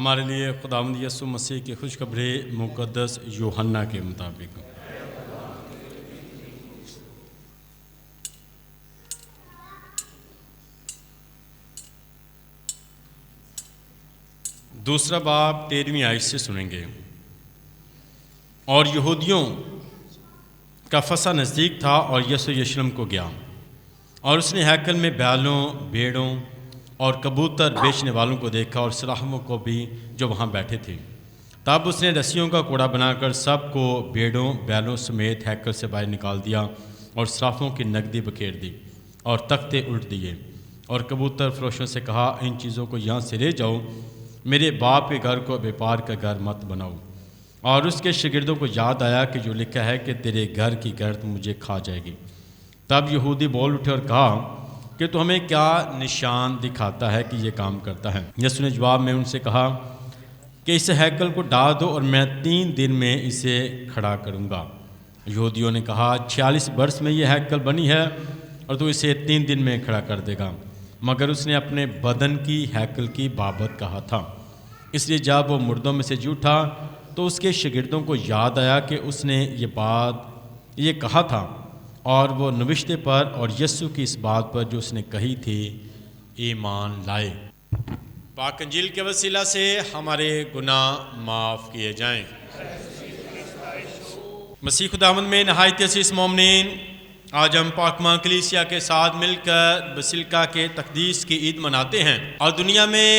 ہمارے لیے خداوند یسوع مسیح کی خوشخبری مقدس یوحنا کے مطابق۔ دوسرا باب 13ویں آیت سے سنیں گے۔ اور یہودیوں کا فصح نزدیک تھا اور یسوع یروشلم کو گیا، اور اس نے ہیکل میں بیلوں، بھیڑوں اور کبوتر بیچنے والوں کو دیکھا اور صرافوں کو بھی جو وہاں بیٹھے تھے۔ تب اس نے رسیوں کا کوڑا بنا کر سب کو بھیڑوں بیلوں سمیت ہیکل سے باہر نکال دیا اور صرافوں کی نقدی بکھیر دی اور تختے الٹ دیے، اور کبوتر فروشوں سے کہا ان چیزوں کو یہاں سے لے جاؤ، میرے باپ کے گھر کو بیپار کا گھر مت بناؤ۔ اور اس کے شاگردوں کو یاد آیا کہ جو لکھا ہے کہ تیرے گھر کی گرد مجھے کھا جائے گی۔ تب یہودی بول اٹھے اور کہا کہ تو ہمیں کیا نشان دکھاتا ہے کہ یہ کام کرتا ہے؟ یسوع نے جواب میں ان سے کہا کہ اس ہیکل کو ڈھا دو اور میں 3 دن میں اسے کھڑا کروں گا۔ یہودیوں نے کہا 46 برس میں یہ ہیکل بنی ہے اور تو اسے 3 دن میں کھڑا کر دے گا؟ مگر اس نے اپنے بدن کی ہیکل کی بابت کہا تھا۔ اس لیے جب وہ مردوں میں سے جی اٹھا تو اس کے شاگردوں کو یاد آیا کہ اس نے یہ کہا تھا، اور وہ نوشتے پر اور یسوع کی اس بات پر جو اس نے کہی تھی ایمان لائے۔ پاک انجیل کے وسیلہ سے ہمارے گناہ معاف کیے جائیں۔ مسیح خداوند میں نہایت عزیز مومنین، آج ہم پاک ماں کلیسیا کے ساتھ مل کر بسیلکا کے تقدیس کی عید مناتے ہیں، اور دنیا میں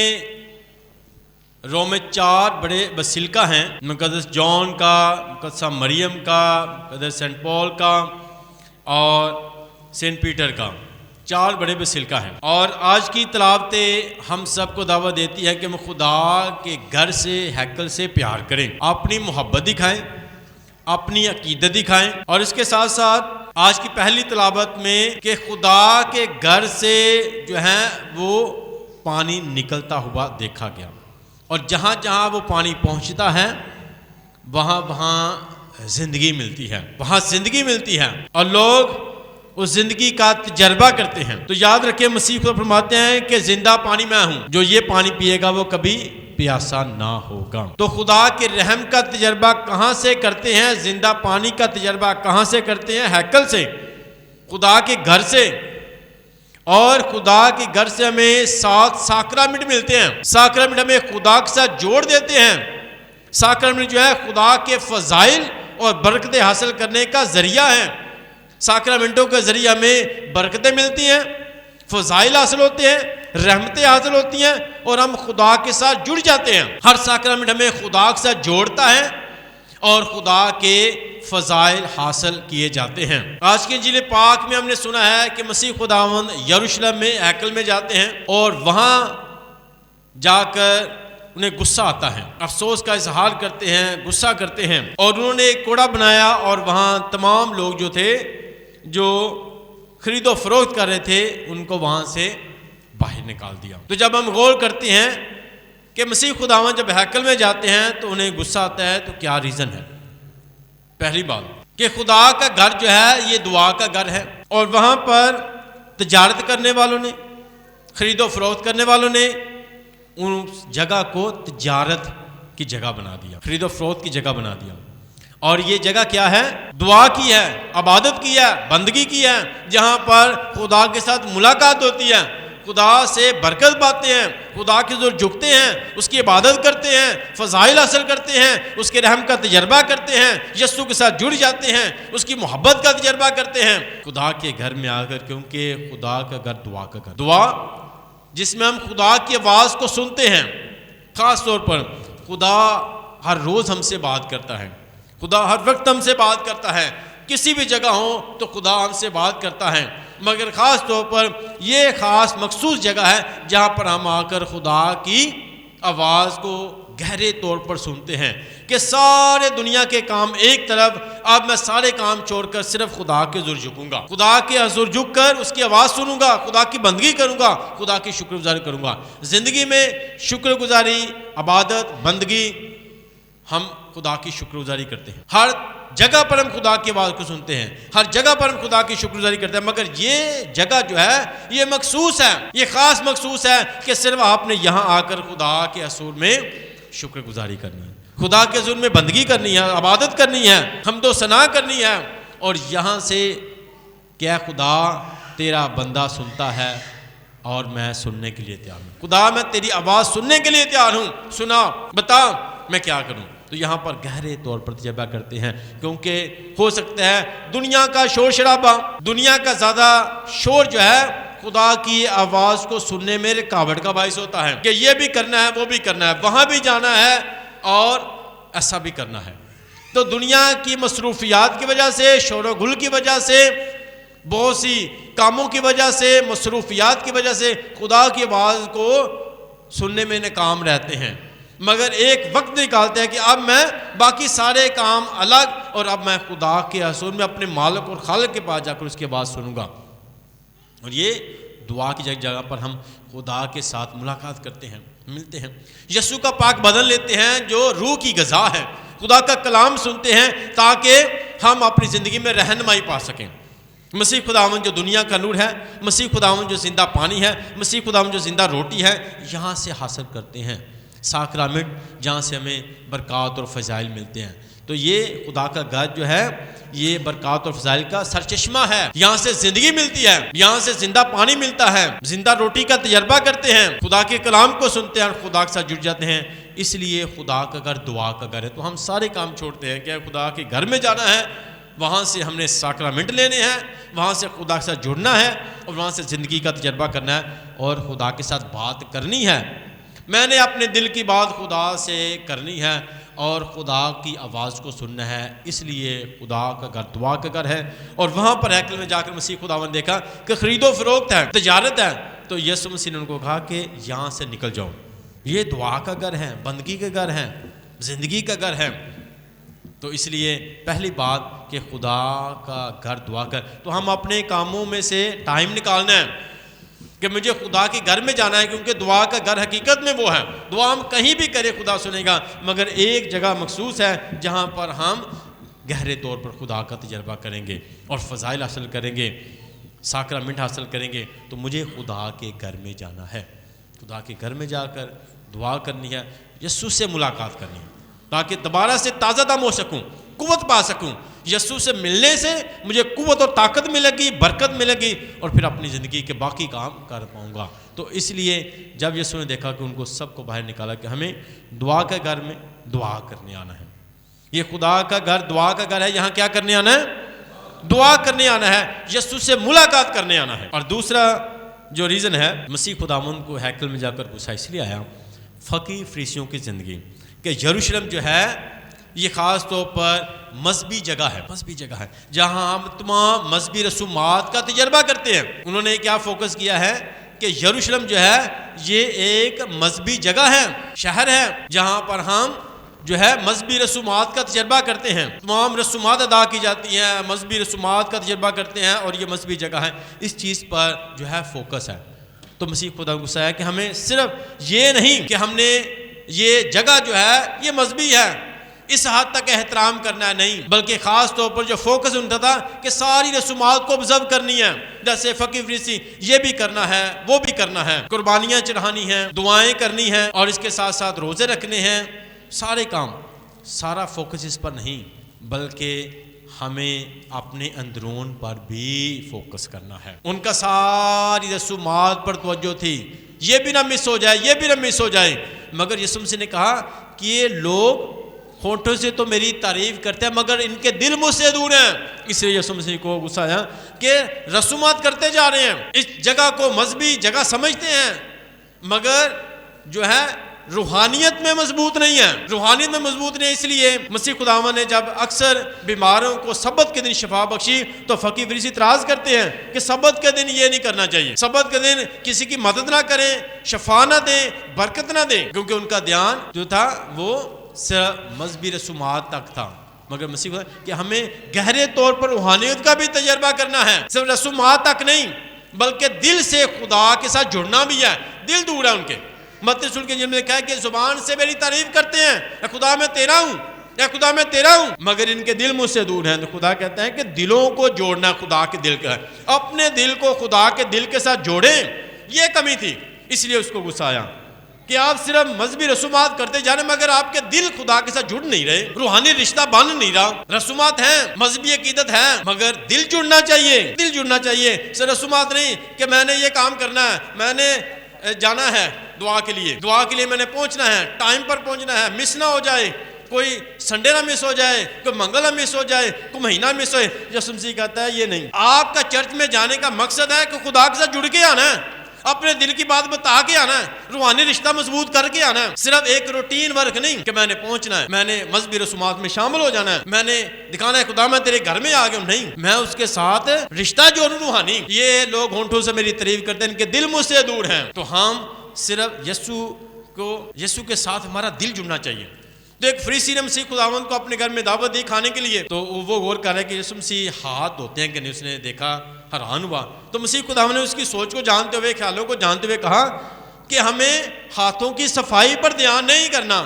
روم میں 4 بڑے بسیلکا ہیں، مقدس جان کا، مقدسہ مریم کا، مقدس سینٹ پال کا اور سینٹ پیٹر کا، 4 بڑے بسیلکا ہیں۔ اور آج کی تلاوت ہم سب کو دعوت دیتی ہے کہ ہم خدا کے گھر سے، ہیکل سے پیار کریں، اپنی محبت دکھائیں، اپنی عقیدت دکھائیں، اور اس کے ساتھ ساتھ آج کی پہلی تلاوت میں کہ خدا کے گھر سے جو ہے وہ پانی نکلتا ہوا دیکھا گیا، اور جہاں جہاں وہ پانی پہنچتا ہے وہاں وہاں زندگی ملتی ہے، وہاں زندگی ملتی ہے، اور لوگ اس زندگی کا تجربہ کرتے ہیں۔ تو یاد رکھیں مسیح خدا فرماتے ہیں کہ زندہ پانی میں ہوں، جو یہ پانی پیے گا وہ کبھی پیاسا نہ ہوگا۔ تو خدا کے رحم کا تجربہ کہاں سے کرتے ہیں؟ زندہ پانی کا تجربہ کہاں سے کرتے ہیں؟ ہیکل سے، خدا کے گھر سے۔ اور خدا کے گھر سے ہمیں 7 ساکرامنٹ ملتے ہیں۔ ساکرامنٹ ہمیں خدا کے ساتھ جوڑ دیتے ہیں۔ ساکرامنٹ جو ہے خدا کے فضائل اور برکتیں حاصل کرنے کا ذریعہ ہے۔ ساکرامنٹوں کے ذریعے ہمیں برکتیں ملتی ہیں، فضائل حاصل ہوتے ہیں، رحمتیں حاصل ہوتی ہیں، اور ہم خدا کے ساتھ جڑ جاتے ہیں۔ ہر ساکرامنٹ ہمیں خدا کے ساتھ جوڑتا ہے اور خدا کے فضائل حاصل کیے جاتے ہیں۔ آج کی انجیل پاک میں ہم نے سنا ہے کہ مسیح خداوند یروشلم میں ہیکل میں جاتے ہیں، اور وہاں جا کر انہیں غصہ آتا ہے، افسوس کا اظہار کرتے ہیں، غصہ کرتے ہیں، اور انہوں نے ایک کوڑا بنایا اور وہاں تمام لوگ جو تھے جو خرید و فروخت کر رہے تھے ان کو وہاں سے باہر نکال دیا۔ تو جب ہم غور کرتے ہیں کہ مسیح خداوند جب ہیکل میں جاتے ہیں تو انہیں غصہ آتا ہے، تو کیا ریزن ہے؟ پہلی بات کہ خدا کا گھر جو ہے یہ دعا کا گھر ہے، اور وہاں پر تجارت کرنے والوں نے، خرید و فروخت کرنے والوں نے اس جگہ کو تجارت کی جگہ بنا دیا، خرید و فروخت کی جگہ بنا دیا۔ اور یہ جگہ کیا ہے؟ دعا کی ہے، عبادت کی ہے، بندگی کی ہے، جہاں پر خدا کے ساتھ ملاقات ہوتی ہے، خدا سے برکت پاتے ہیں، خدا کی حضور جھکتے ہیں، اس کی عبادت کرتے ہیں، فضائل حاصل کرتے ہیں، اس کے رحم کا تجربہ کرتے ہیں، یسوع کے ساتھ جڑ جاتے ہیں، اس کی محبت کا تجربہ کرتے ہیں خدا کے گھر میں آ کر، کیونکہ خدا کا گھر دعا کا گھر، دعا جس میں ہم خدا کی آواز کو سنتے ہیں۔ خاص طور پر خدا ہر روز ہم سے بات کرتا ہے، خدا ہر وقت ہم سے بات کرتا ہے، کسی بھی جگہ ہو تو خدا ہم سے بات کرتا ہے، مگر خاص طور پر یہ خاص مخصوص جگہ ہے جہاں پر ہم آ کر خدا کی آواز کو گہرے طور پر سنتے ہیں کہ سارے دنیا کے کام ایک طرف، اب میں سارے کام چھوڑ کر صرف خدا کے حضور جھکوں گا، خدا کے حضور جھک کر اس کی آواز سنوں گا، خدا کی بندگی کروں گا، خدا کی شکر گزاری کروں گا۔ زندگی میں شکر گزاری، عبادت، بندگی، ہم خدا کی شکر گزاری کرتے ہیں، ہر جگہ پر ہم خدا کی آواز کو سنتے ہیں، ہر جگہ پر ہم خدا کی شکر گزاری کرتے ہیں، مگر یہ جگہ جو ہے یہ مخصوص ہے، یہ خاص مخصوص ہے کہ صرف آپ نے یہاں آ کر خدا کے حضور میں شکر گزاری کرنی ہے، خدا کے حضور میں بندگی کرنی ہے، عبادت کرنی ہے، حمد و ثنا کرنی ہے، اور یہاں سے کیا خدا تیرا بندہ سنتا ہے اور میں سننے کے لیے تیار ہوں، خدا میں تیری آواز سننے کے لیے تیار ہوں، سنا بتا میں کیا کروں۔ تو یہاں پر گہرے طور پر تجربہ کرتے ہیں، کیونکہ ہو سکتا ہے دنیا کا شور شرابہ، دنیا کا زیادہ شور جو ہے خدا کی آواز کو سننے میں رکاوٹ کا باعث ہوتا ہے کہ یہ بھی کرنا ہے، وہ بھی کرنا ہے، وہاں بھی جانا ہے اور ایسا بھی کرنا ہے۔ تو دنیا کی مصروفیات کی وجہ سے، شور و گل کی وجہ سے، بہت سی کاموں کی وجہ سے، مصروفیات کی وجہ سے خدا کی آواز کو سننے میں ناکام رہتے ہیں، مگر ایک وقت نکالتے ہیں کہ اب میں باقی سارے کام الگ، اور اب میں خدا کے حضور میں اپنے مالک اور خالق کے پاس جا کر اس کی آواز سنوں گا۔ اور یہ دعا کی جگہ پر ہم خدا کے ساتھ ملاقات کرتے ہیں، ملتے ہیں، یسوع کا پاک بدن لیتے ہیں جو روح کی غذا ہے، خدا کا کلام سنتے ہیں تاکہ ہم اپنی زندگی میں رہنمائی پا سکیں۔ مسیح خداوند جو دنیا کا نور ہے، مسیح خداوند جو زندہ پانی ہے، مسیح خداوند جو زندہ روٹی ہے، یہاں سے حاصل کرتے ہیں ساکرامنٹ، جہاں سے ہمیں برکات اور فضائل ملتے ہیں۔ تو یہ خدا کا گھر جو ہے یہ برکات اور فضائل کا سرچشمہ ہے، یہاں سے زندگی ملتی ہے، یہاں سے زندہ پانی ملتا ہے، زندہ روٹی کا تجربہ کرتے ہیں، خدا کے کلام کو سنتے ہیں اور خدا کے ساتھ جڑ جاتے ہیں۔ اس لیے خدا کا گھر دعا کا گھر ہے۔ تو ہم سارے کام چھوڑتے ہیں کہ خدا کے گھر میں جانا ہے، وہاں سے ہم نے ساکرامنٹ لینے ہیں، وہاں سے خدا کے ساتھ جڑنا ہے اور وہاں سے زندگی کا تجربہ کرنا ہے اور خدا کے ساتھ بات کرنی ہے۔ میں نے اپنے دل کی بات خدا سے کرنی ہے اور خدا کی آواز کو سننا ہے، اس لیے خدا کا گھر دعا کا گھر ہے۔ اور وہاں پر ہیکل میں جا کر مسیح خداوند نے دیکھا کہ خرید و فروخت ہے، تجارت ہے، تو یسوع مسیح نے ان کو کہا کہ یہاں سے نکل جاؤ، یہ دعا کا گھر ہے، بندگی کا گھر ہے، زندگی کا گھر ہے۔ تو اس لیے پہلی بات کہ خدا کا گھر دعا کر، تو ہم اپنے کاموں میں سے ٹائم نکالنا ہے کہ مجھے خدا کے گھر میں جانا ہے، کیونکہ دعا کا گھر حقیقت میں وہ ہے۔ دعا ہم کہیں بھی کریں خدا سنے گا، مگر ایک جگہ مخصوص ہے جہاں پر ہم گہرے طور پر خدا کا تجربہ کریں گے اور فضائل حاصل کریں گے، ساکرامنٹ حاصل کریں گے۔ تو مجھے خدا کے گھر میں جانا ہے، خدا کے گھر میں جا کر دعا کرنی ہے، یسوع سے ملاقات کرنی ہے تاکہ دوبارہ سے تازہ دم ہو سکوں، قوت پا سکوں۔ یسوع سے ملنے سے مجھے قوت اور طاقت ملے گی، برکت ملے گی، اور پھر اپنی زندگی کے باقی کام کر پاؤں گا۔ تو اس لیے جب یسوع نے دیکھا کہ ان کو سب کو باہر نکالا کہ ہمیں دعا کے گھر میں دعا کرنے آنا ہے، یہ خدا کا گھر دعا کا گھر ہے، یہاں کیا کرنے آنا ہے؟ دعا کرنے آنا ہے، یسوع سے ملاقات کرنے آنا ہے۔ اور دوسرا جو ریزن ہے مسیح خداوند کو ہیکل میں جا کر غصہ اس لیے آیا، فقی فریسیوں کی زندگی، کہ یروشلم جو ہے یہ خاص طور پر مذہبی جگہ ہے، مذہبی جگہ ہے جہاں ہم تمام مذہبی رسومات کا تجربہ کرتے ہیں۔ انہوں نے کیا فوکس کیا ہے کہ یروشلم جو ہے یہ ایک مذہبی جگہ ہے، شہر ہے جہاں پر ہم جو ہے مذہبی رسومات کا تجربہ کرتے ہیں، تمام رسومات ادا کی جاتی ہیں، مذہبی رسومات کا تجربہ کرتے ہیں، اور یہ مذہبی جگہ ہے، اس چیز پر جو ہے فوکس ہے۔ تو مسیح خدا غصہ ہے کہ ہمیں صرف یہ نہیں کہ ہم نے یہ جگہ جو ہے یہ مذہبی ہے اس حد تک احترام کرنا ہے، نہیں، بلکہ خاص طور پر جو فوکس ان کا تھا کہ ساری رسومات کو observe کرنی ہے، جیسے فقی فریسی یہ بھی کرنا ہے، وہ بھی کرنا ہے، قربانیاں چڑھانی ہیں، دعائیں کرنی ہیں، اور اس کے ساتھ ساتھ روزے رکھنے ہیں، سارے کام، سارا فوکس اس پر نہیں، بلکہ ہمیں اپنے اندرون پر بھی فوکس کرنا ہے۔ ان کا ساری رسومات پر توجہ تھی، یہ بھی نہ مس ہو جائے، یہ بھی نہ مس ہو جائے، مگر یسوع مسیح نے کہا کہ یہ لوگ ہونٹوں سے تو میری تعریف کرتے ہیں مگر ان کے دل مجھ سے دور ہیں۔ اس لیے یسوع مسیح کو غصہ آیا کہ رسومات کرتے جا رہے ہیں، اس جگہ کو مذہبی جگہ سمجھتے ہیں، مگر جو ہے روحانیت میں مضبوط نہیں ہے، روحانیت میں مضبوط نہیں۔ اس لیے مسیح خداوند نے جب اکثر بیماروں کو سبت کے دن شفا بخشی تو فقی فریسی اعتراض کرتے ہیں کہ سبت کے دن یہ نہیں کرنا چاہیے، سبت کے دن کسی کی مدد نہ کریں، شفا نہ دیں، برکت نہ دیں، کیونکہ ان کا دھیان جو تھا وہ صرف مذہبی رسومات تک تھا۔ مگر مسیح خدا کہ ہمیں گہرے طور پر روحانیت کا بھی تجربہ کرنا ہے، صرف رسومات تک نہیں بلکہ دل سے خدا کے ساتھ جڑنا بھی ہے، دل دور ہے ان کے۔ متی رسول کے جن میں کہا کہ زبان سے میری تعریف کرتے ہیں، اے خدا میں تیرا ہوں، اے خدا میں تیرا ہوں، مگر ان کے دل مجھ سے دور ہیں۔ تو خدا کہتا ہے کہ دلوں کو جوڑنا خدا کے دل کا ہے، اپنے دل کو خدا کے دل کے ساتھ جوڑیں، یہ کمی تھی، اس لیے اس کو غصہ آیا۔ کہ آپ صرف مذہبی رسومات کرتے جانے مگر آپ کے دل خدا کے ساتھ جڑ نہیں رہے، روحانی رشتہ بن نہیں رہا۔ رسومات ہیں، مذہبی عقیدت ہے، مگر دل جڑنا چاہیے، دل جڑنا چاہیے۔ صرف رسومات نہیں کہ میں نے یہ کام کرنا ہے، میں نے جانا ہے دعا کے لیے میں نے پہنچنا ہے، ٹائم پر پہنچنا ہے، مس نہ ہو جائے، کوئی سنڈے نہ مس ہو جائے، کوئی منگل نہ مس ہو جائے، کوئی مہینہ مس ہوئے۔ یسوع مسیح کہتا ہے یہ نہیں، آپ کا چرچ میں جانے کا مقصد ہے کہ خدا کے ساتھ جڑ کے آنا ہے، اپنے دل کی بات بتا کے آنا ہے، روحانی رشتہ مضبوط کر کے آنا ہے۔ صرف ایک روٹین ورک نہیں کہ میں نے پہنچنا ہے، میں نے مذہبی رسومات میں شامل ہو جانا ہے، میں نے دکھانا ہے خدا میں تیرے گھر میں آ گیا ہوں، نہیں، میں اس کے ساتھ رشتہ جوڑوں روحانی۔ یہ لوگ ہونٹوں سے میری تعریف کرتے ہیں، ان کے دل مجھ سے دور ہیں۔ تو ہم صرف یسوع کے ساتھ ہمارا دل جڑنا چاہیے۔ تو ایک فریسی نے مسیح خداوند کو اپنے گھر میں دعوت دی کھانے کے لیے، تو وہ غور کر رہا ہے کہ یسوع مسیح ہاتھ دھوتے ہیں کہ نہیں، اس نے دیکھا، حیران ہوا۔ تو مسیح خداوند نے اس کی سوچ کو جانتے ہوئے، خیالوں کو جانتے ہوئے کہا کہ ہمیں ہاتھوں کی صفائی پر دھیان نہیں کرنا،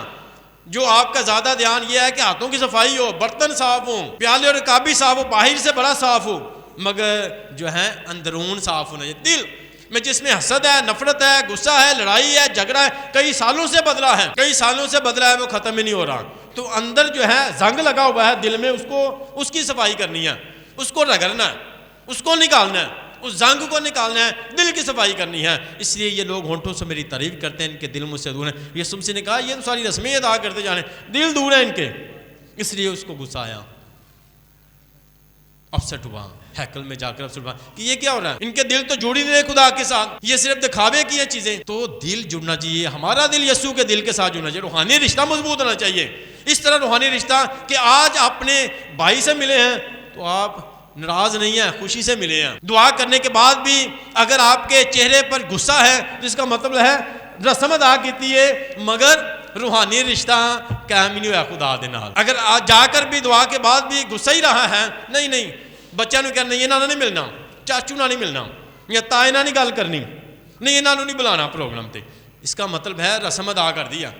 جو آپ کا زیادہ دھیان یہ ہے کہ ہاتھوں کی صفائی ہو، برتن صاف ہوں، پیالے اور رکاب بھی صاف ہو، باہر سے بڑا صاف ہو، مگر جو ہے اندرون صاف ہونا چاہیے۔ دل میں جس میں حسد ہے، نفرت ہے، غصہ ہے، لڑائی ہے، جھگڑا ہے، کئی سالوں سے بدلا ہے، وہ ختم ہی نہیں ہو رہا، تو اندر جو ہے زنگ لگا ہوا ہے دل میں، اس کی صفائی کرنی ہے، اس کو رگڑنا ہے، اس کو نکالنا ہے، اس زنگ کو نکالنا ہے، دل کی صفائی کرنی ہے۔ اس لیے یہ لوگ ہونٹوں سے میری تعریف کرتے ہیں، ان کے دل مجھ سے دور ہیں۔ یسوع مسیح نے کہا یہ تو ساری رسمیں ادا کرتے جانے، دل دور ہیں ان کے۔ اس لیے اس کو غصہ آیا، اپسٹ ہوا، ہیکل میں جا کر اپسٹ ہوا کہ یہ کیا ہو رہا ہے، ان کے دل تو جڑ ہی نہیں رہے خدا کے ساتھ، یہ صرف دکھاوے کی ہیں چیزیں۔ تو دل جڑنا چاہیے، ہمارا دل یسوع کے دل کے ساتھ جڑنا چاہیے، روحانی رشتہ مضبوط ہونا چاہیے۔ اس طرح روحانی رشتہ کہ آج اپنے بھائی سے ملے ہیں تو آپ ناراض نہیں ہیں، خوشی سے ملے ہیں، دعا کرنے کے بعد بھی اگر آپ کے چہرے پر غصہ ہے جس کا مطلب ہے رسم ادا کیتی ہے مگر روحانی رشتہ قائم ہی نہیں ہوا خدا دے نال۔ اگر جا کر بھی دعا کے بعد بھی غصہ ہی رہا ہے، نہیں بچوں نے کہنا یہ نہ نہیں ملنا، چاچو نہ نہیں ملنا، یا تائے نہ نہیں گل کرنی، نہیں انہوں نہیں بلانا پروگرام تے، اس کا مطلب ہے رسم ادا کر دیا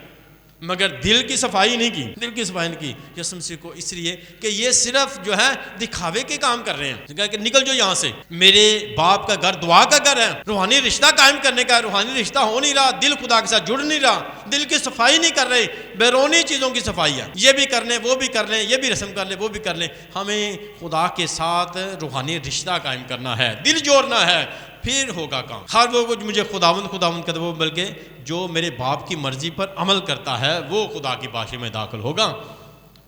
مگر دل کی صفائی نہیں کی، دل کی صفائی نہیں کی یسوع مسیح کو، اس لیے کہ یہ صرف جو ہے دکھاوے کے کام کر رہے ہیں کہ نکل جو یہاں سے، میرے باپ کا گھر دعا کا گھر ہے، روحانی رشتہ قائم کرنے کا، روحانی رشتہ ہو نہیں رہا، دل خدا کے ساتھ جڑ نہیں رہا، دل کی صفائی نہیں کر رہے، بیرونی چیزوں کی صفائی ہے، یہ بھی کر لیں وہ بھی کر لیں، یہ بھی رسم کر لیں وہ بھی کر لیں، ہمیں خدا کے ساتھ روحانی رشتہ قائم کرنا ہے، دل جوڑنا ہے، پھر ہوگا کام۔ ہر وہ کچھ مجھے خداوند کہتا وہ، بلکہ جو میرے باپ کی مرضی پر عمل کرتا ہے وہ خدا کی باشی میں داخل ہوگا۔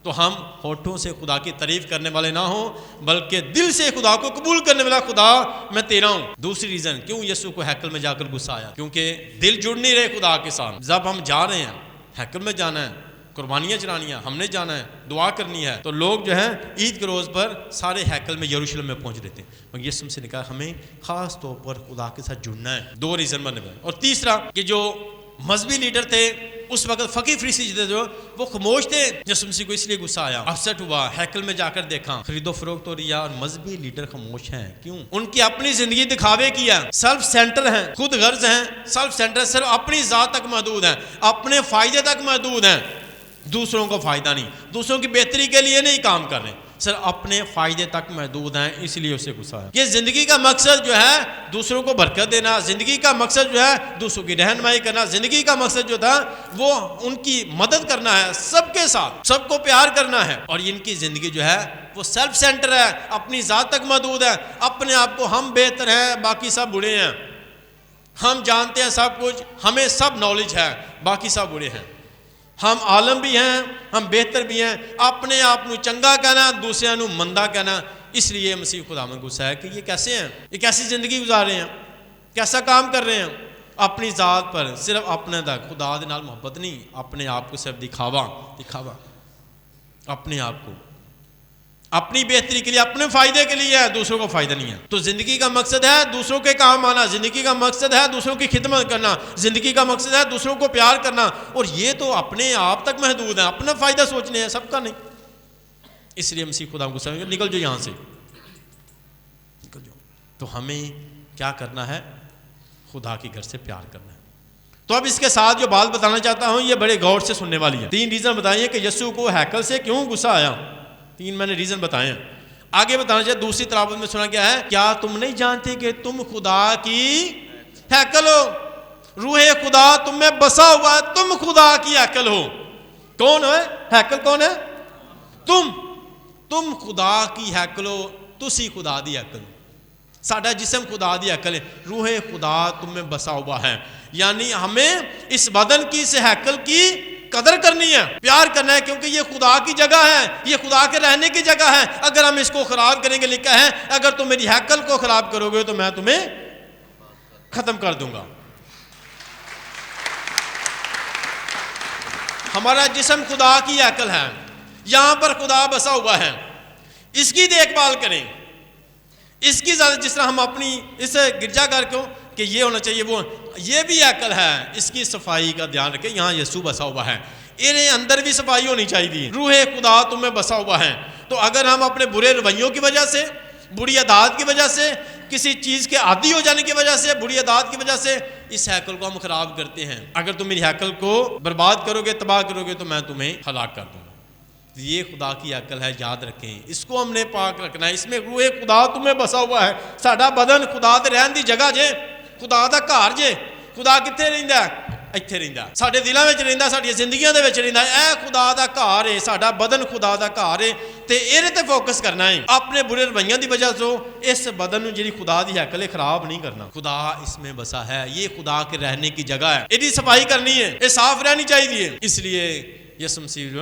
تو ہم ہونٹوں سے خدا کی تعریف کرنے والے نہ ہوں بلکہ دل سے خدا کو قبول کرنے والا، خدا میں تیرا ہوں۔ دوسری ریزن کیوں یسوع کو ہیکل میں جا کر غصہ آیا، کیونکہ دل جڑ نہیں رہے خدا کے ساتھ۔ جب ہم جا رہے ہیں ہیکل میں جانا ہے، قربانیاں چلانی ہیں، ہم نے جانا ہے، دعا کرنی ہے، تو لوگ جو ہیں عید کے روز پر سارے ہیکل میں یروشلم میں پہنچ رہے تھے، مگر یسوع سے نے کہا ہمیں خاص طور پر خدا کے ساتھ جڑنا ہے۔ دو ریزن بنے ہوئے، اور تیسرا کہ جو مذہبی لیڈر تھے اس وقت، فقی فریسی جو وہ خاموش تھے، یسوع مسیح کو اس لیے غصہ آیا، اپسٹ ہوا، ہیکل میں جا کر دیکھا خرید و فروخت ہو رہی ہے اور مذہبی لیڈر خاموش ہیں، کیوں؟ ان کی اپنی زندگی دکھاوے کی ہے، سیلف سینٹر ہیں، خود غرض ہیں، سیلف سینٹر، صرف اپنی ذات تک محدود ہیں، اپنے فائدے تک محدود ہیں، دوسروں کو فائدہ نہیں، دوسروں کی بہتری کے لیے نہیں کام کر رہے، صرف اپنے فائدے تک محدود ہیں، اس لیے اسے غصہ ہے۔ یہ زندگی کا مقصد جو ہے دوسروں کو برکت دینا، زندگی کا مقصد جو ہے دوسروں کی رہنمائی کرنا، زندگی کا مقصد جو تھا وہ ان کی مدد کرنا ہے، سب کے ساتھ سب کو پیار کرنا ہے، اور ان کی زندگی جو ہے وہ سیلف سینٹر ہے، اپنی ذات تک محدود ہے، اپنے آپ کو ہم بہتر ہیں باقی سب برے ہیں، ہم جانتے ہیں سب کچھ، ہمیں سب نالج ہے باقی سب برے ہیں، ہم عالم بھی ہیں، ہم بہتر بھی ہیں، اپنے آپ کو چنگا کہنا، دوسرے کو مندہ کہنا۔ اس لیے مسیح خداوند غصہ ہے کہ یہ کیسے ہیں، یہ کیسی زندگی گزار رہے ہیں، کیسا کام کر رہے ہیں، اپنی ذات پر صرف اپنے تک، خدا دے نال محبت نہیں، اپنے آپ کو صرف دکھاوا، اپنے آپ کو اپنی بہتری کے لیے، اپنے فائدے کے لیے ہے، دوسروں کو فائدہ نہیں ہے۔ تو زندگی کا مقصد ہے دوسروں کے کام آنا، زندگی کا مقصد ہے دوسروں کی خدمت کرنا، زندگی کا مقصد ہے دوسروں کو پیار کرنا، اور یہ تو اپنے آپ تک محدود ہے، اپنا فائدہ سوچنے ہیں، سب کا نہیں۔ اس لیے مسیح خدا کو سمجھ نکل جو یہاں سے، نکل جو۔ تو ہمیں کیا کرنا ہے؟ خدا کے گھر سے پیار کرنا ہے۔ تو اب اس کے ساتھ جو بات بتانا چاہتا ہوں یہ بڑے غور سے سننے والی ہے۔ 3 ریزن بتائیے کہ یسوع کو ہیکل سے کیوں غصہ آیا، 3 میں نے ریزن بتائے ہیں۔ آگے بتانا چاہیے دوسری تلاوت میں سنا گیا ہے، کیا تم نہیں جانتے کہ تم خدا کی ہیکل ہو؟ روح خدا تم میں بسا ہوا ہے، تم خدا کی ہیکل ہو. کون ہے ہیکل؟ کون ہے؟ تم خدا کی ہیکل ہو، تسی خدا دی ہیکل ہو. ساڈا جسم خدا دی ہیکل ہے، روح خدا تم میں بسا ہوا ہے. یعنی ہمیں اس بدن کی، اس ہیکل کی قدر کرنی ہے، پیار کرنا ہے، کیونکہ یہ خدا کی جگہ ہے، یہ خدا کے رہنے کی جگہ ہے. اگر ہم اس کو خراب کریں گے، لکھا ہے اگر تم میری ہیکل کو خراب کرو گے تو میں تمہیں ختم کر دوں گا. ہمارا جسم خدا کی ہیکل ہے، یہاں پر خدا بسا ہوا ہے. اس کی دیکھ بھال کریں، اس کی زیادہ، جس طرح ہم اپنی اس گرجا گھر کو کہ یہ ہونا چاہیے، وہ یہ بھی ہیکل ہے، اس کی صفائی کا دھیان رکھیں. یہاں یسوع بسا ہوا ہے، انہیں اندر بھی صفائی ہونی چاہیے. روح خدا تم میں بسا ہوا ہے. تو اگر ہم اپنے برے رویوں کی وجہ سے، بری عادات کی وجہ سے، کسی چیز کے عادی ہو جانے کی وجہ سے، بری عادات کی وجہ سے اس ہیکل کو ہم خراب کرتے ہیں، اگر تم میری ہیکل کو برباد کرو گے، تباہ کرو گے، تو میں تمہیں ہلاک کر دوں گا. یہ خدا کی عقل ہے، یاد رکھیں، اس کو ہم نے پاک رکھنا ہے. اس میں روح خدا تمہیں بسا ہوا ہے. ساڈا بدن خدا دے رہن دی جگہ جے، خدا دا گھر جے. خدا کتنے رہندا ہے؟ ਇੱਥੇ ਰਹਿੰਦਾ, ਸਾਡੇ ਦਿਲਾਂ ਵਿੱਚ ਰਹਿੰਦਾ, ਸਾਡੀਆਂ ਜ਼ਿੰਦਗੀਆਂ ਦੇ ਵਿੱਚ ਰਹਿੰਦਾ. ਇਹ ਖੁਦਾ ਦਾ ਘਰ ਹੈ, ਸਾਡਾ ਬਦਨ ਖੁਦਾ ਦਾ ਘਰ ਹੈ, ਤੇ ਇਹਦੇ ਤੇ ਫੋਕਸ ਕਰਨਾ ਹੈ. ਆਪਣੇ ਬੁਰੇ ਰਵੱਈਆਂ ਦੀ ਵਜ੍ਹਾ ਤੋਂ ਇਸ ਬਦਨ ਨੂੰ ਜਿਹੜੀ ਖੁਦਾ ਦੀ ਹੈਕਲ ਹੈ ਖਰਾਬ نہیں کرنا. خدا اس میں بسا ہے، یہ خدا کے رہنے کی جگہ ہے، ਇਹਦੀ صفائی کرنی ہے، یہ صاف رہنی چاہیے. اس لیے یسوع مسیح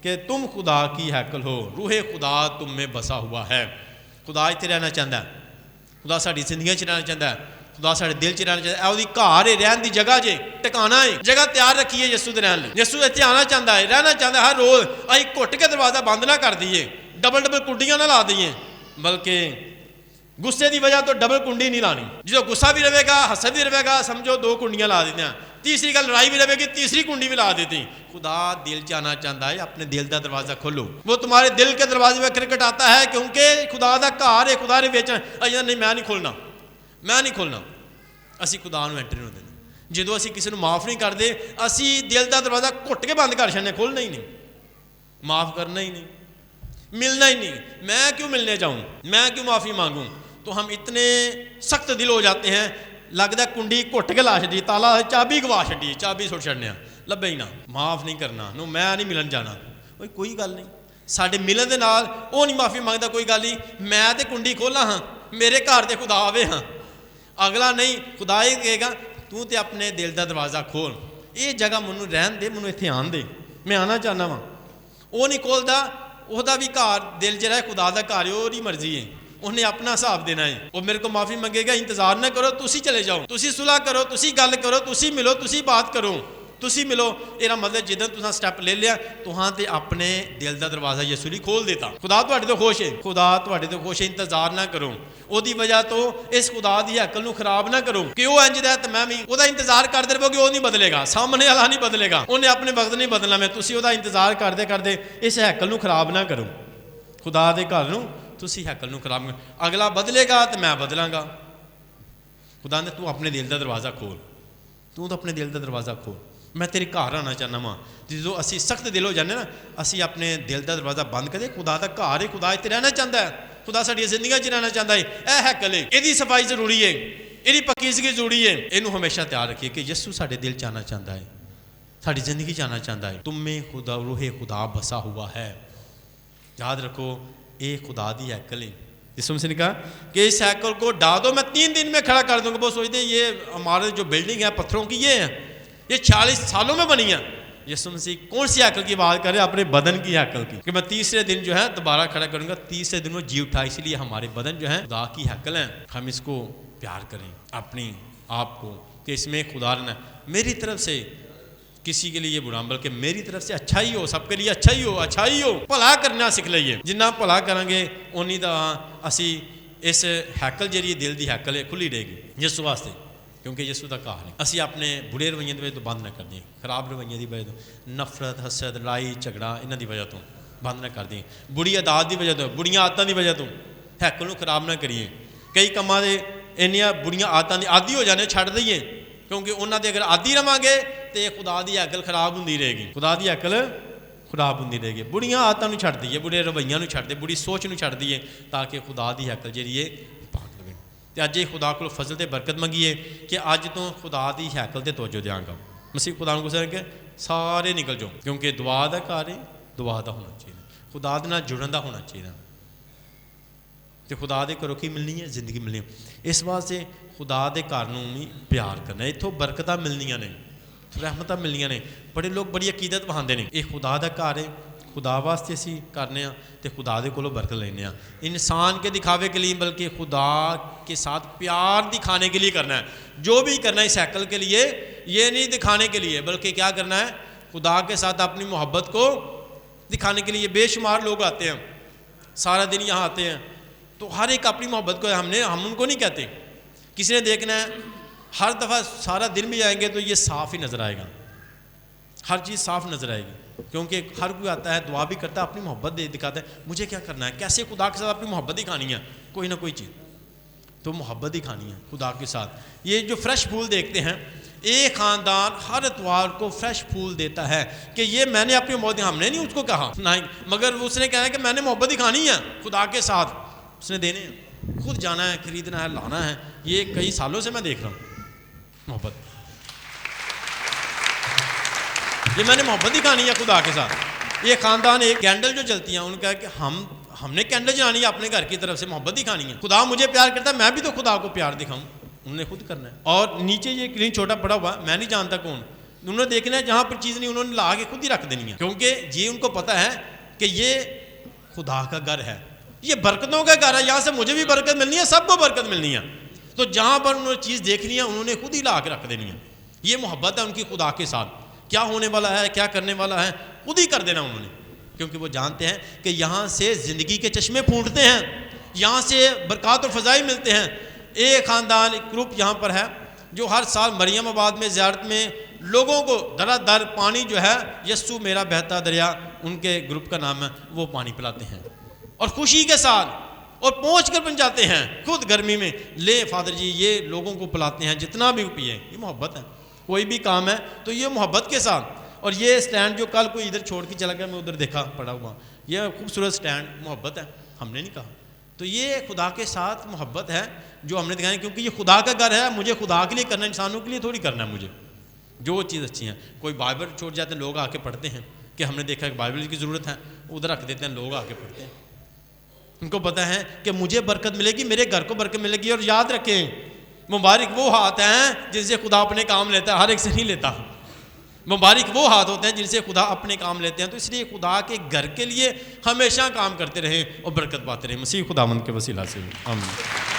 کہ تم خدا کی ہیکل ہو، روح خدا تم میں بسا ہوا ہے. خدا ਇੱਥੇ ਰਹਿਣਾ ਚਾਹੁੰਦਾ ہے، خدا ਸਾਡੀ ਜ਼ਿੰਦਗੀਆਂ 'ਚ ਰਹਿਣਾ ਚਾਹੁੰਦਾ ہے، خدا ساڑے دل چ رہنا چاہتا ہے. وہ گھر ہے، رہن دی جگہ جے، ٹکانا ہے، جگہ تیار رکھیے یسوع دے رہن لئی. یسوع اتنے آنا چاہتا ہے، رہنا چاہتا ہے. ہر روز اسی گھٹ کے دروازہ بند نہ کر دیے، ڈبل کنڈیاں نہ لا دیے، بلکہ غصے دی وجہ تو ڈبل کنڈی نہیں لانی. جو غصہ بھی رہے گا، حسد بھی رہے گا، سمجھو 2 کنڈیاں لا دیتے ہیں. تیسری گل لڑائی بھی رہے گی، تیسری کنڈی بھی لا دیتی. خدا دل جانا چاہتا ہے، اپنے دل کا دروازہ کھولو. وہ تمہارے دل کے دروازے میں کرکٹ آتا ہے، کیونکہ خدا دا گھر ہے، خدا نے بیچنا. نہیں میں نہیں کھولنا، میں نہیں کھولنا. اسی خدا نو اینٹری نہیں دینا. جدو اسی کسی نو معاف نہیں کرتے، اسی دل کا دروازہ گھٹ کے بند کر چڑنے، کھولنا ہی نہیں، معاف کرنا ہی نہیں، ملنا ہی نہیں. میں کیوں ملنے جاؤں، میں کیوں معافی مانگوں. تو ہم اتنے سخت دل ہو جاتے ہیں، لگتا ہے کنڈی گھٹ کے لا چڑی، تالا چابی گوا چڑی، چابی سٹ چڑنے، لبے ہی نہ. معاف نہیں کرنا، نو میں نہیں ملن جانا. کوئی گل نہیں، ساڈے ملن دے نال وہ نہیں معافی مانگتا، کوئی گل نہیں. میں تے کنڈی کھولا ہاں، میرے گھر تے خدا آوے ہاں. اگلا نہیں، خدا ہی کہے گا تو تے اپنے دل کا دروازہ کھول، یہ جگہ منو رہن دے، منو اتنے آن دے، میں آنا چاہنا وا. وہ نہیں کھولتا، وہ بھی گھر دل چ رہے، خدا کا گھر ہے، وہ مرضی ہے، انہیں اپنا حساب دینا ہے. وہ میرے کو معافی منگے گا، انتظار نہ کرو، تسی چلے جاؤ، تسی صلح کرو، تسی گل کرو، تسی ملو، تسی بات کرو، تسی ملو. یہ مطلب جدن تساں سٹیپ لے لیا، تہاں تے اپنے دل کا دروازہ یسوع نے کھول دیتا. خدا تواڈے تو خوش ہے، خدا تواڈے تو خوش ہے. انتظار نہ کرو، وہ دی وجہ تو اس خدا دی ہیکل نو خراب نہ کرو کہ وہ انج دا ہے تے میں بھی وہ انتظار کرتے رہو گے. وہ نہیں بدلے گا، سامنے والا نہیں بدلے گا، انہیں اپنے وقت نہیں بدلنا. میں تسی وہ انتظار کرتے کرتے اس ہیکل نو خراب نہ کرو. خدا دے گھر نو تسی ہیکل نو خراب، اگلا بدلے گا تو میں بدلاں گا. خدا نے تو اپنے دل کا دروازہ کھول، تو اپنے دل کا دروازہ کھول. میں تیرے گھر آنا چاہنا وا. جدو اسی سخت دل ہو جانے نا، اسی اپنے دل کا دروازہ بند کرے. خدا کا گھر ہے، خدا اتنے رہنا چاہتا ہے، خدا ساری زندگی چ رہنا چاہتا ہے. اے ہیکل ہے، یہ صفائی ضروری ہے، یہ پکیزگی ضروری ہے. یہ ہمیشہ تیار رکھیے کہ یسوع سارے دل چ آنا چاہتا ہے، ساری زندگی چ آنا چاہتا ہے. تم میں خدا روح خدا بسا ہوا ہے. یاد رکھو، یہ خدا دی ہیکل ہے. یسوع مسیح نے کہا کہ اس ہیکل کو ڈھا دو، میں 3 دن میں کھڑا کر دوں گا. وہ سوچتے یہ ہمارے جو بلڈنگ ہے پتھروں کی، یہ 40 سالوں میں بنی ہے. یسوع مسیح کون سی ہیکل کی بات کر رہے ہیں؟ اپنے بدن کی ہیکل کی، کہ میں تیسرے دن جو ہے دوبارہ کھڑا کروں گا. تیسرے دن وہ جی اٹھا. اس لیے ہمارے بدن جو ہے خدا کی ہیکل ہیں. ہم اس کو پیار کریں، اپنی آپ کو، کہ اس میں خدا رہنا. میری طرف سے کسی کے لیے برا، بلکہ میری طرف سے اچھا ہی ہو، سب کے لیے اچھا ہی ہو، اچھا ہی ہو. بھلا کرنا سیکھ لئیے. جنہ بھلا کریں گے اونی دا اسی اس ہیکل جہی دل دی ہیکل ہے کھلی رہے گی یسوع واسطے، کیونکہ یسوع دا گھر ہے. اسی اپنے برے رویے کی وجہ تو بند نہ کر دیں، خراب رویے کی وجہ تو، نفرت، حسد، لڑائی جھگڑا انہاں دی وجہ تو بند نہ کر دیں. بری عادات دی وجہ تو، بڑیاں عادتاں دی وجہ تو ہیکل نو خراب نہ کریے. کئی کماں دے انیاں بڑیاں عادتاں دی عادی ہو جانے، چھڈ دئیے، کیونکہ انہاں دے اگر عادی رہاں گے تو خدا دی ہیکل خراب ہوندی رہے گی. خدا دی ہیکل خراب ہوندی رہے گی. بڑیاں عادتاں نو چھڈ دئیے، برے رویاں نو چھڈ دئیے، بری سوچ نو چھڈ دئیے، تاکہ خدا دی ہیکل جہڑی ہے پاک رہے. تو اج خدا کو فضل تے برکت منگیے کہ اج تو خدا دی ہیکل تے توجہ دیاں گا. مسیح خدا کو سر کہ سارے نکل جاؤ کیونکہ دعا دا کار ہے, دعا دا ہونا چاہیے, خدا دے نال جڑن دا ہونا چاہیے. تو خدا دے گھروں کی ملنی ہے, زندگی ملنی ہے. اس واسطے خدا دے گھر نوں بھی پیار کرنا. اتوں برکتاں ملنیاں نے, رحمتاں ملنیاں نے. بڑے لوگ بڑی عقیدت بہاندے نے یہ خدا دا گھر ہے, خدا واسطے اسی کرنے ہاں تو خدا دے کولوں برکت لینے ہاں. انسان کے دکھاوے کے لیے بلکہ خدا کے ساتھ پیار دکھانے کے لیے کرنا ہے. جو بھی کرنا ہے اس ہیکل کے لیے یہ نہیں دکھانے کے لیے بلکہ کیا کرنا ہے, خدا کے ساتھ اپنی محبت کو دکھانے کے لیے. بے شمار لوگ آتے ہیں, سارا دن یہاں آتے ہیں, تو ہر ایک اپنی محبت کو ہم ان کو نہیں کہتے. کسی نے دیکھنا ہے ہر دفعہ سارا دن بھی آئیں گے تو یہ صاف ہی نظر آئے گا, ہر چیز صاف نظر آئے گی. کیونکہ ہر کوئی آتا ہے, دعا بھی کرتا ہے, اپنی محبت دکھاتا ہے. مجھے کیا کرنا ہے, کیسے خدا کے ساتھ اپنی محبت دکھانی ہے, کوئی نہ کوئی چیز تو محبت دکھانی ہے خدا کے ساتھ. یہ جو فریش پھول دیکھتے ہیں, ایک خاندان ہر اتوار کو فریش پھول دیتا ہے کہ یہ میں نے اپنی محبت, ہم نے نہیں اس کو کہا نہیں, مگر اس نے کہا ہے کہ میں نے محبت دکھانی ہے خدا کے ساتھ, اس نے دینے ہیں, خود جانا ہے, خریدنا ہے, لانا ہے. یہ کئی سالوں سے میں دیکھ رہا ہوں محبت, یہ میں نے محبت دکھانی ہے خدا کے ساتھ. یہ خاندان ایک کینڈل جو جلتی ہیں, ان کا کہ ہم نے کینڈل جلانی ہے اپنے گھر کی طرف سے, محبت دکھانی ہے. خدا مجھے پیار کرتا ہے, میں بھی تو خدا کو پیار دکھاؤں. انہوں نے خود کرنا ہے. اور نیچے یہ کلین چھوٹا پڑا ہوا, میں نہیں جانتا کون, انہوں نے دیکھنا ہے جہاں پر چیز نہیں انہوں نے لا کے خود ہی رکھ دینی ہے, کیونکہ یہ ان کو پتہ ہے کہ یہ خدا کا گھر ہے, یہ برکتوں کا گھر ہے, یہاں سے مجھے بھی برکت ملنی ہے, سب کو برکت ملنی ہے. تو جہاں پر انہوں نے چیز دیکھنی ہے انہوں نے خود ہی لا کے رکھ دینی ہے. یہ محبت ہے ان کی خدا کے ساتھ. کیا ہونے والا ہے, کیا کرنے والا ہے, خود ہی کر دینا انہوں نے, کیونکہ وہ جانتے ہیں کہ یہاں سے زندگی کے چشمے پھوٹتے ہیں, یہاں سے برکات اور فضائی ملتے ہیں. ایک خاندان, ایک گروپ یہاں پر ہے جو ہر سال مریم آباد میں زیارت میں لوگوں کو در در پانی جو ہے, یسوع میرا بہتا دریا ان کے گروپ کا نام ہے, وہ پانی پلاتے ہیں اور خوشی کے ساتھ, اور پہنچ کر پہنچاتے ہیں خود گرمی میں, لے فادر جی یہ لوگوں کو پلاتے ہیں جتنا بھی پیے. یہ محبت ہے. کوئی بھی کام ہے تو یہ محبت کے ساتھ. اور یہ سٹینڈ جو کل کوئی ادھر چھوڑ کے چلا گیا, میں ادھر دیکھا پڑا ہوا, یہ خوبصورت سٹینڈ محبت ہے, ہم نے نہیں کہا. تو یہ خدا کے ساتھ محبت ہے جو ہم نے دکھائی, کیونکہ یہ خدا کا گھر ہے, مجھے خدا کے لیے کرنا ہے, انسانوں کے لیے تھوڑی کرنا ہے. مجھے جو چیز اچھی ہیں, کوئی بائبل چھوڑ جاتے ہیں, لوگ آ کے پڑھتے ہیں کہ ہم نے دیکھا کہ بائبل کی ضرورت ہے, ادھر رکھ دیتے ہیں, لوگ آ کے پڑھتے ہیں. ان کو پتہ ہے کہ مجھے برکت ملے گی, میرے گھر کو برکت ملے گی. اور یاد رکھیں, مبارک وہ ہاتھ ہیں جن سے خدا اپنے کام لیتا ہے, ہر ایک سے نہیں لیتا. مبارک وہ ہاتھ ہوتے ہیں جن سے خدا اپنے کام لیتے ہیں. تو اس لیے خدا کے گھر کے لیے ہمیشہ کام کرتے رہیں اور برکت پاتے رہیں. مسیح خداوند کے وسیلہ سے آمین.